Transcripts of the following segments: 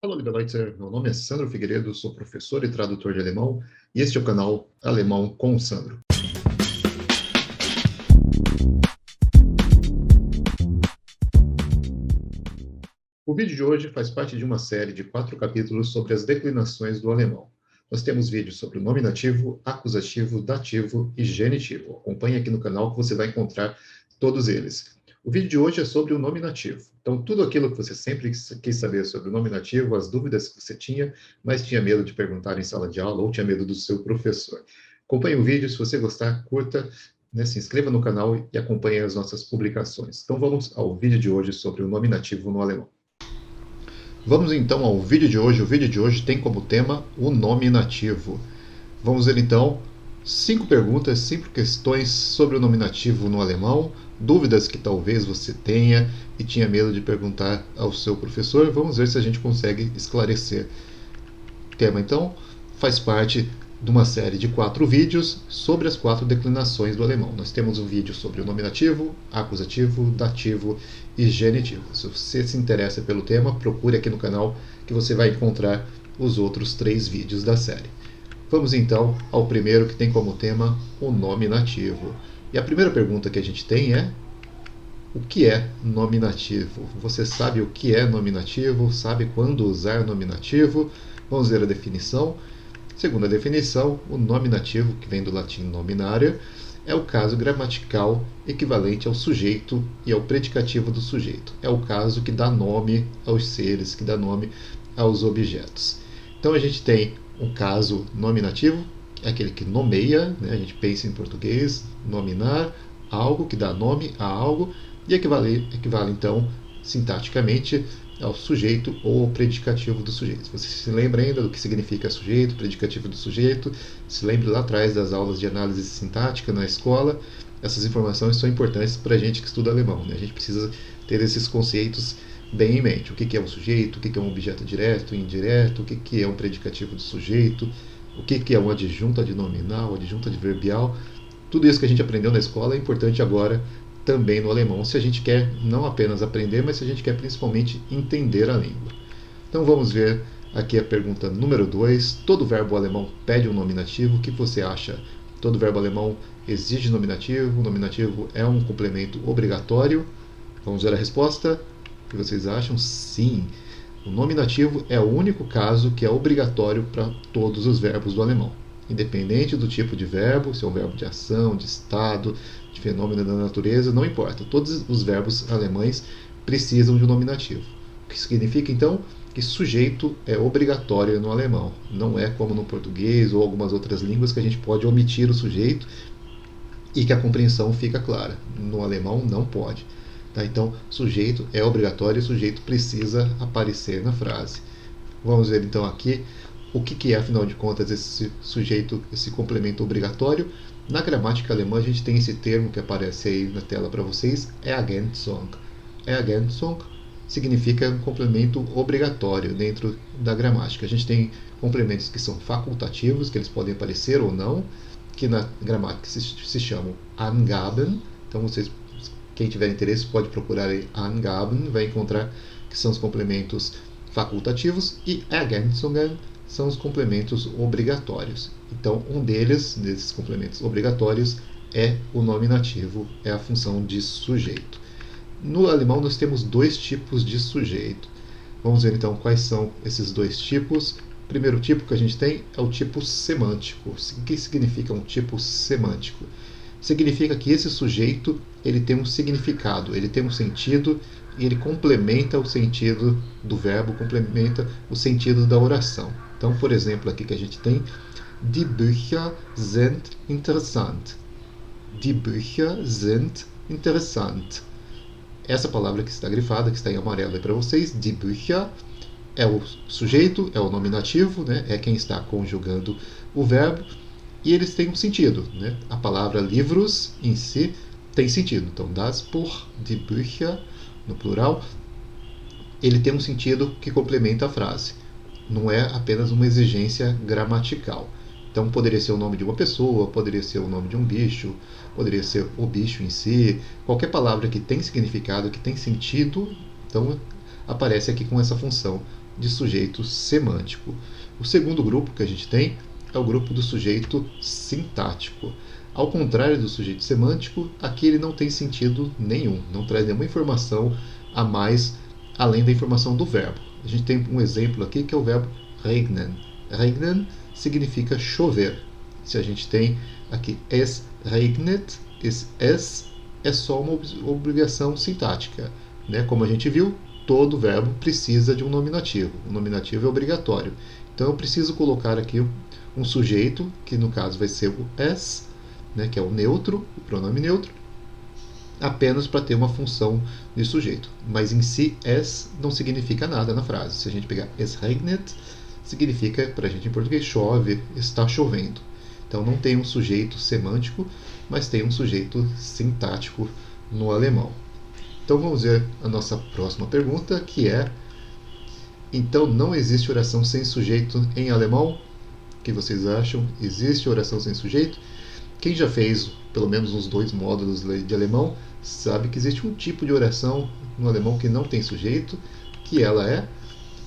Olá, liebe Leute. Meu nome é Sandro Figueiredo, sou professor e tradutor de alemão, e este é o canal Alemão com o Sandro. O vídeo de hoje faz parte de uma série de 4 capítulos sobre as declinações do alemão. Nós temos vídeos sobre o nominativo, acusativo, dativo e genitivo. Acompanhe aqui no canal que você vai encontrar todos eles. O vídeo de hoje é sobre o nominativo. Então, tudo aquilo que você sempre quis saber sobre o nominativo, as dúvidas que você tinha, mas tinha medo de perguntar em sala de aula ou tinha medo do seu professor. Acompanhe o vídeo, se você gostar, curta, né, se inscreva no canal e acompanhe as nossas publicações. Então, vamos ao vídeo de hoje sobre o nominativo no alemão. Vamos então ao vídeo de hoje. O vídeo de hoje tem como tema o nominativo. Vamos ver então 5 perguntas, 5 questões sobre o nominativo no alemão, dúvidas que talvez você tenha e tinha medo de perguntar ao seu professor. Vamos ver se a gente consegue esclarecer. O tema então faz parte de uma série de 4 vídeos sobre as 4 declinações do alemão. Nós temos um vídeo sobre o nominativo, acusativo, dativo e genitivo. Se você se interessa pelo tema, procure aqui no canal que você vai encontrar os outros 3 vídeos da série. Vamos então ao primeiro, que tem como tema o nominativo. E a primeira pergunta que a gente tem é: o que é nominativo? Você sabe o que é nominativo? Sabe quando usar nominativo? Vamos ver a definição. Segundo a definição, o nominativo, que vem do latim nominare, é o caso gramatical equivalente ao sujeito e ao predicativo do sujeito. É o caso que dá nome aos seres, que dá nome aos objetos. Então a gente tem um caso nominativo, é aquele que nomeia, né? A gente pensa em português, nominar, algo que dá nome a algo, e equivale então, sintaticamente, ao sujeito ou ao predicativo do sujeito. Você se lembra ainda do que significa sujeito, predicativo do sujeito? Se lembre lá atrás das aulas de análise sintática na escola. Essas informações são importantes para a gente que estuda alemão, né? A gente precisa ter esses conceitos bem em mente. O que é um sujeito, o que é um objeto direto e indireto, o que é um predicativo do sujeito, o que é um adjunto adnominal, adjunto adverbial. Tudo isso que a gente aprendeu na escola é importante agora também no alemão, se a gente quer não apenas aprender, mas se a gente quer principalmente entender a língua. Então vamos ver aqui a pergunta número 2. Todo verbo alemão pede um nominativo. O que você acha? Todo verbo alemão exige nominativo. O nominativo é um complemento obrigatório. Vamos ver a resposta. O que vocês acham? Sim. O nominativo é o único caso que é obrigatório para todos os verbos do alemão. Independente do tipo de verbo, se é um verbo de ação, de estado, de fenômeno da natureza, não importa. Todos os verbos alemães precisam de um nominativo. O que significa, então, que sujeito é obrigatório no alemão. Não é como no português ou algumas outras línguas que a gente pode omitir o sujeito e que a compreensão fica clara. No alemão, não pode. Tá? Então, sujeito é obrigatório e sujeito precisa aparecer na frase. Vamos ver, então, aqui o que é, afinal de contas, esse sujeito, esse complemento obrigatório. Na gramática alemã, a gente tem esse termo que aparece aí na tela para vocês, Ergänzung. Ergänzung significa um complemento obrigatório dentro da gramática. A gente tem complementos que são facultativos, que eles podem aparecer ou não, que na gramática se chamam Angaben. Então, quem tiver interesse pode procurar aí Angaben, vai encontrar que são os complementos facultativos, e Ergänzungen são os complementos obrigatórios. Então, um desses complementos obrigatórios, é o nominativo, é a função de sujeito. No alemão, nós temos 2 tipos de sujeito. Vamos ver então quais são esses 2 tipos. O primeiro tipo que a gente tem é o tipo semântico. O que significa um tipo semântico? Significa que esse sujeito ele tem um significado, ele tem um sentido e ele complementa o sentido do verbo, complementa o sentido da oração. Então, por exemplo, aqui que a gente tem: Die Bücher sind interessant. Die Bücher sind interessant. Essa palavra que está grifada, que está em amarelo aí para vocês, Die Bücher, é o sujeito, é o nominativo, né? É quem está conjugando o verbo, e eles têm um sentido, né? A palavra livros em si tem sentido. Então, das Buch, die Bücher, no plural, ele tem um sentido que complementa a frase. Não é apenas uma exigência gramatical. Então, poderia ser o nome de uma pessoa, poderia ser o nome de um bicho, poderia ser o bicho em si. Qualquer palavra que tem significado, que tem sentido, então aparece aqui com essa função de sujeito semântico. O segundo grupo que a gente tem é o grupo do sujeito sintático. Ao contrário do sujeito semântico, aqui ele não tem sentido nenhum, não traz nenhuma informação a mais além da informação do verbo. A gente tem um exemplo aqui que é o verbo regnen. Regnen significa chover. Se a gente tem aqui es regnet, esse es é só uma obrigação sintática, né? Como a gente viu, todo verbo precisa de um nominativo. O nominativo é obrigatório. Então eu preciso colocar aqui um sujeito, que no caso vai ser o es, né, que é o neutro, o pronome neutro, apenas para ter uma função de sujeito. Mas em si, es não significa nada na frase. Se a gente pegar es regnet, significa, para a gente em português, chove, está chovendo. Então não tem um sujeito semântico, mas tem um sujeito sintático no alemão. Então vamos ver a nossa próxima pergunta, que é: então não existe oração sem sujeito em alemão? O que vocês acham? Existe oração sem sujeito? Quem já fez pelo menos uns 2 módulos de alemão sabe que existe um tipo de oração no alemão que não tem sujeito, que ela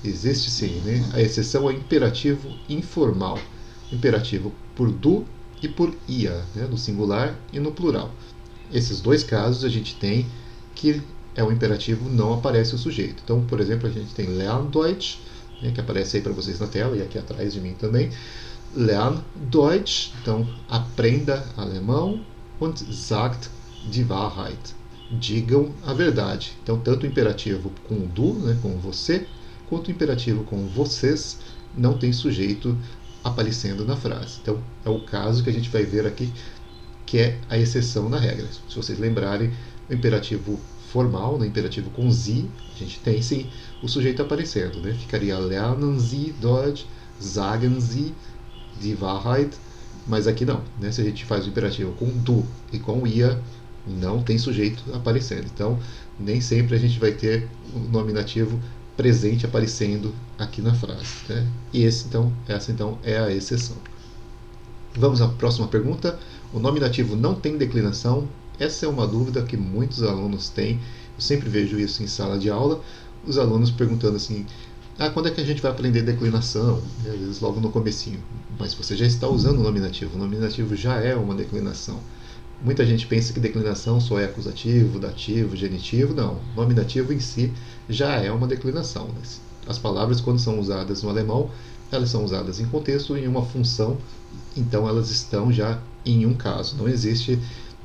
existe sim, né? A exceção é imperativo informal. Imperativo por du e por ia, né? No singular e no plural. Esses 2 casos a gente tem que é o imperativo, não aparece o sujeito. Então, por exemplo, a gente tem Lern Deutsch, né, que aparece aí para vocês na tela e aqui atrás de mim também. Lern Deutsch, então aprenda alemão, und sagt die Wahrheit. Digam a verdade. Então, tanto o imperativo com o du, né, com você, quanto o imperativo com vocês não tem sujeito aparecendo na frase. Então, é o caso que a gente vai ver aqui, que é a exceção na regra. Se vocês lembrarem, o imperativo formal, no imperativo com Sie, a gente tem sim o sujeito aparecendo, né? Ficaria lernen Sie Deutsch, sagen Sie die Wahrheit, mas aqui não, né? Se a gente faz o imperativo com du e com ia, não tem sujeito aparecendo. Então, nem sempre a gente vai ter o nominativo presente aparecendo aqui na frase, né? E essa então é a exceção. Vamos à próxima pergunta. O nominativo não tem declinação? Essa é uma dúvida que muitos alunos têm. Eu sempre vejo isso em sala de aula, os alunos perguntando assim: quando é que a gente vai aprender declinação? E, às vezes logo no comecinho. Mas você já está usando o nominativo já é uma declinação. Muita gente pensa que declinação só é acusativo, dativo, genitivo. Não, nominativo em si já é uma declinação. As palavras, quando são usadas no alemão, elas são usadas em contexto, em uma função, então elas estão já em um caso. Não existe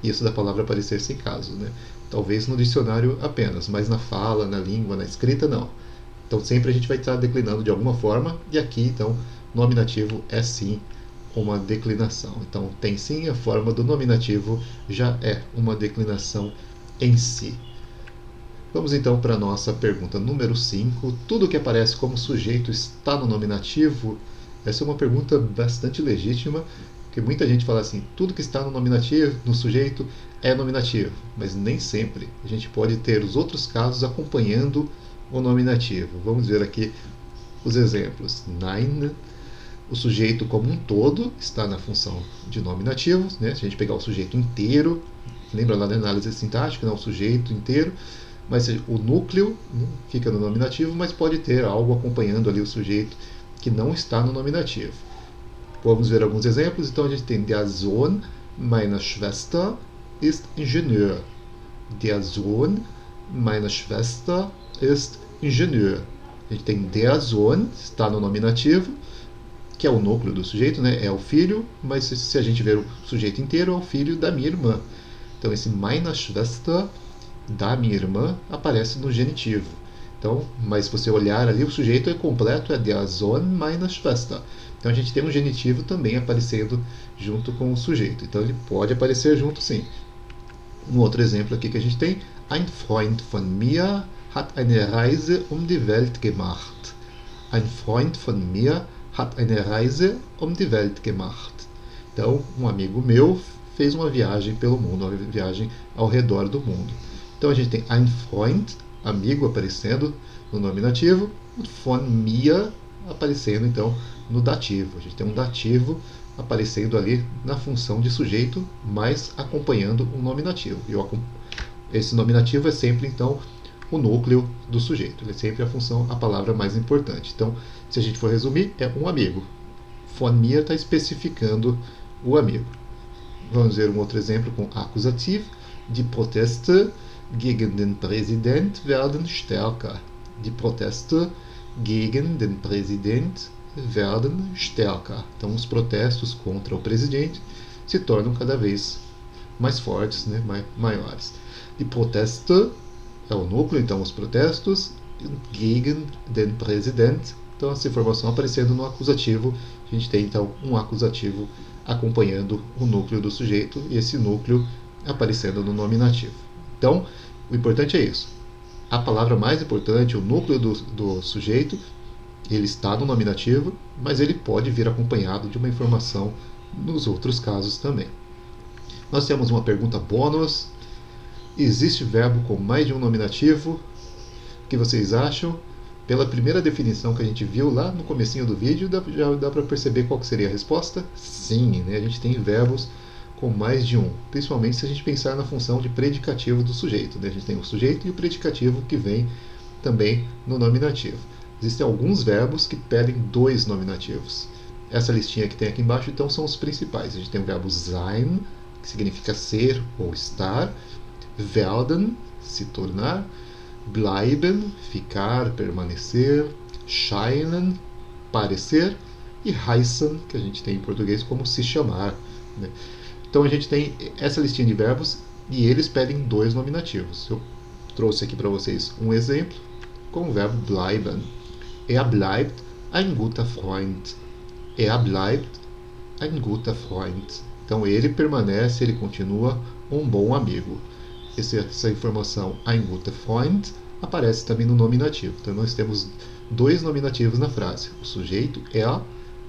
isso da palavra aparecer sem caso, né? Talvez no dicionário apenas, mas na fala, na língua, na escrita, não. Então sempre a gente vai estar declinando de alguma forma, e aqui, então, nominativo é sim uma declinação. Então tem sim a forma do nominativo, já é uma declinação em si. Vamos então para a nossa pergunta número 5. Tudo que aparece como sujeito está no nominativo? Essa é uma pergunta bastante legítima, porque muita gente fala assim: tudo que está no nominativo, no sujeito, é nominativo. Mas nem sempre. A gente pode ter os outros casos acompanhando o nominativo. Vamos ver aqui os exemplos. Nein, o sujeito como um todo está na função de nominativo, né? Se a gente pegar o sujeito inteiro, lembra lá da análise sintática, não? O sujeito inteiro, mas o núcleo, né, fica no nominativo, mas pode ter algo acompanhando ali o sujeito que não está no nominativo. Vamos ver alguns exemplos. Então a gente tem: Der Sohn meiner Schwester ist Ingenieur. Der Sohn meiner Schwester ist Ingenieur. A gente tem der Sohn, está no nominativo, que é o núcleo do sujeito, né? É o filho, mas se a gente ver o sujeito inteiro, é o filho da minha irmã. Então esse meiner Schwester, da minha irmã, aparece no genitivo. Então, mas se você olhar ali, o sujeito é completo, é der Sohn meiner Schwester. Então a gente tem um genitivo também aparecendo junto com o sujeito. Então ele pode aparecer junto, sim. Um outro exemplo aqui que a gente tem: Ein Freund von mir hat eine Reise um die Welt gemacht. Ein Freund von mir hat eine Reise um die Welt gemacht. Então, um amigo meu fez uma viagem pelo mundo, uma viagem ao redor do mundo. Então a gente tem ein Freund, amigo, aparecendo no nominativo, e von mir aparecendo então no dativo. A gente tem um dativo aparecendo ali na função de sujeito, mas acompanhando um nominativo. E esse nominativo é sempre então o núcleo do sujeito. Ele é sempre a palavra mais importante. Então, se a gente for resumir, é um amigo. Von mir está especificando o amigo. Vamos ver um outro exemplo com acusativo. Die Proteste gegen den Präsident werden stärker. Die Proteste gegen den Präsident werden stärker. Então, os protestos contra o presidente se tornam cada vez mais fortes, né, maiores. Die Proteste é o núcleo, então, os protestos. Gegen den Präsident. Então, essa informação aparecendo no acusativo. A gente tem, então, um acusativo acompanhando o núcleo do sujeito e esse núcleo aparecendo no nominativo. Então, o importante é isso. A palavra mais importante, o núcleo do sujeito, ele está no nominativo, mas ele pode vir acompanhado de uma informação nos outros casos também. Nós temos uma pergunta bônus. Existe verbo com mais de um nominativo? O que vocês acham? Pela primeira definição que a gente viu lá no comecinho do vídeo, já dá para perceber qual que seria a resposta? Sim, né? A gente tem verbos com mais de um, principalmente se a gente pensar na função de predicativo do sujeito, né? A gente tem o sujeito e o predicativo que vem também no nominativo. Existem alguns verbos que pedem dois nominativos. Essa listinha que tem aqui embaixo, então, são os principais. A gente tem o verbo sein, que significa ser ou estar, werden, se tornar, bleiben, ficar, permanecer, scheinen, parecer, e heißen, que a gente tem em português como se chamar, né? Então a gente tem essa listinha de verbos e eles pedem dois nominativos. Eu trouxe aqui para vocês um exemplo com o verbo bleiben. Er bleibt ein guter Freund. Er bleibt ein guter Freund. Então ele permanece, ele continua um bom amigo. Essa informação ein guter Freund aparece também no nominativo. Então nós temos dois nominativos na frase. O sujeito er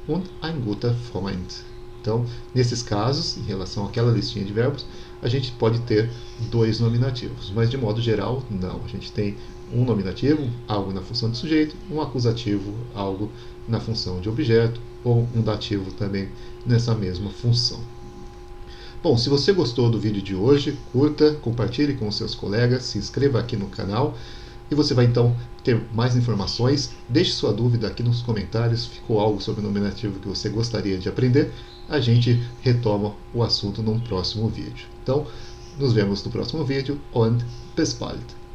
und ein guter Freund. Então, nesses casos, em relação àquela listinha de verbos, a gente pode ter dois nominativos. Mas de modo geral, não. A gente tem um nominativo, algo na função de sujeito, um acusativo, algo na função de objeto, ou um dativo também nessa mesma função. Bom, se você gostou do vídeo de hoje, curta, compartilhe com os seus colegas, se inscreva aqui no canal e você vai então ter mais informações. Deixe sua dúvida aqui nos comentários, ficou algo sobre o nominativo que você gostaria de aprender, a gente retoma o assunto num próximo vídeo. Então, nos vemos no próximo vídeo und bis bald!